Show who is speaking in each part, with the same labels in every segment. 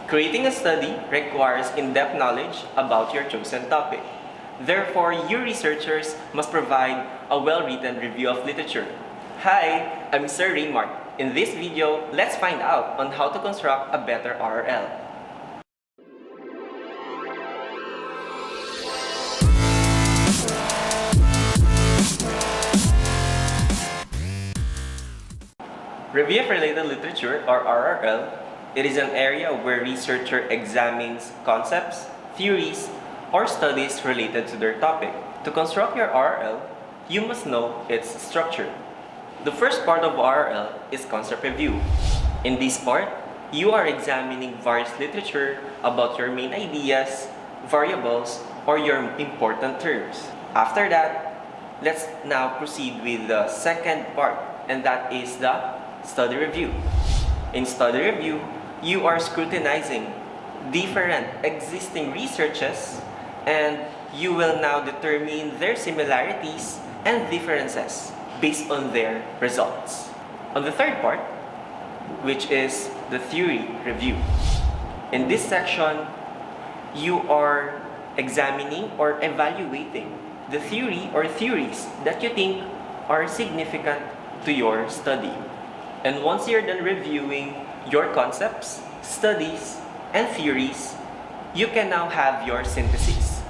Speaker 1: Creating a study requires in-depth knowledge about your chosen topic. Therefore, you researchers must provide a well-written review of literature. Hi, I'm Sir Raymart. In this video, let's find out on how to construct a better RRL. Review of related literature, or RRL, it is an area where researcher examines concepts, theories, or studies related to their topic. To construct your RRL, you must know its structure. The first part of RRL is concept review. In this part, you are examining various literature about your main ideas, variables, or your important terms. After that, let's now proceed with the second part, and that is the study review. In study review, you are scrutinizing different existing researches and you will now determine their similarities and differences based on their results. On the third part, which is the theory review. In this section, you are examining or evaluating the theory or theories that you think are significant to your study. And once you're done reviewing your concepts, studies, and theories, you can now have your synthesis.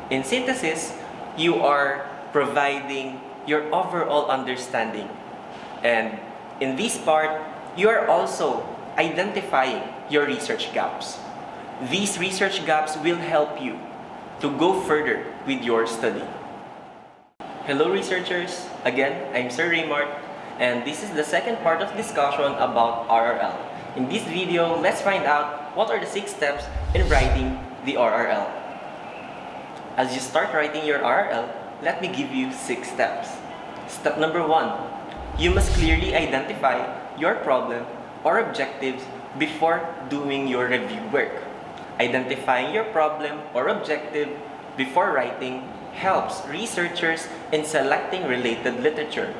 Speaker 1: In synthesis, you are providing your overall understanding. And in this part, you are also identifying your research gaps. These research gaps will help you to go further with your study. Hello researchers, again, I'm Sir Raymart, and this is the second part of discussion about RRL. In this video, let's find out what are the 6 steps in writing the RRL. As you start writing your RRL, let me give you 6 steps. Step number 1, you must clearly identify your problem or objectives before doing your review work. Identifying your problem or objective before writing helps researchers in selecting related literature.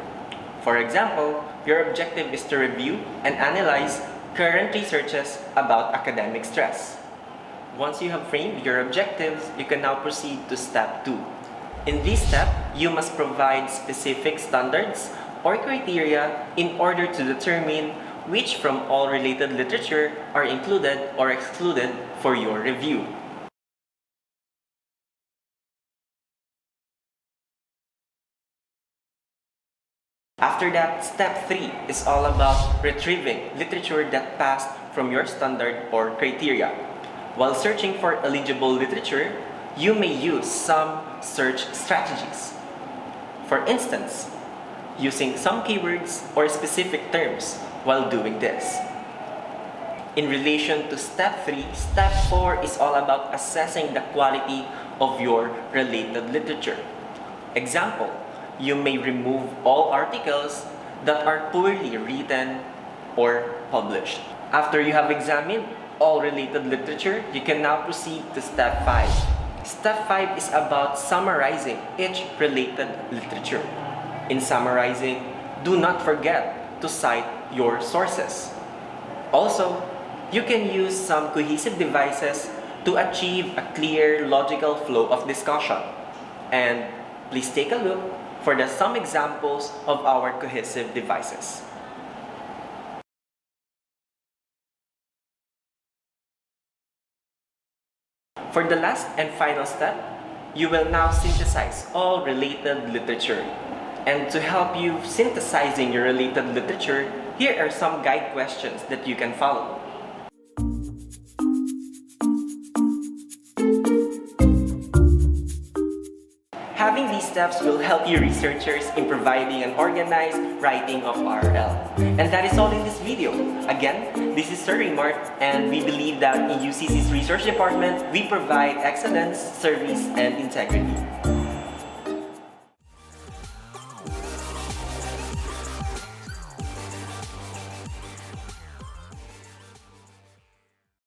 Speaker 1: For example, your objective is to review and analyze current researches about academic stress. Once you have framed your objectives, you can now proceed to step 2. In this step, you must provide specific standards or criteria in order to determine which from all related literature are included or excluded for your review. After that, step 3 is all about retrieving literature that passed from your standard or criteria. While searching for eligible literature, you may use some search strategies. For instance, using some keywords or specific terms while doing this. In relation to step 3, step 4 is all about assessing the quality of your related literature. Example, you may remove all articles that are poorly written or published. After you have examined all related literature, you can now proceed to step 5. Step 5 is about summarizing each related literature. In summarizing, do not forget to cite your sources. Also, you can use some cohesive devices to achieve a clear, logical flow of discussion. And please take a look for some examples of our cohesive devices. For the last and final step, you will now synthesize all related literature. And to help you synthesizing your related literature, here are some guide questions that you can follow. Having these steps will help you researchers in providing an organized writing of RRL. And that is all in this video. Again, this is Sir Raymart, and we believe that in UCC's research department, we provide excellence, service, and integrity.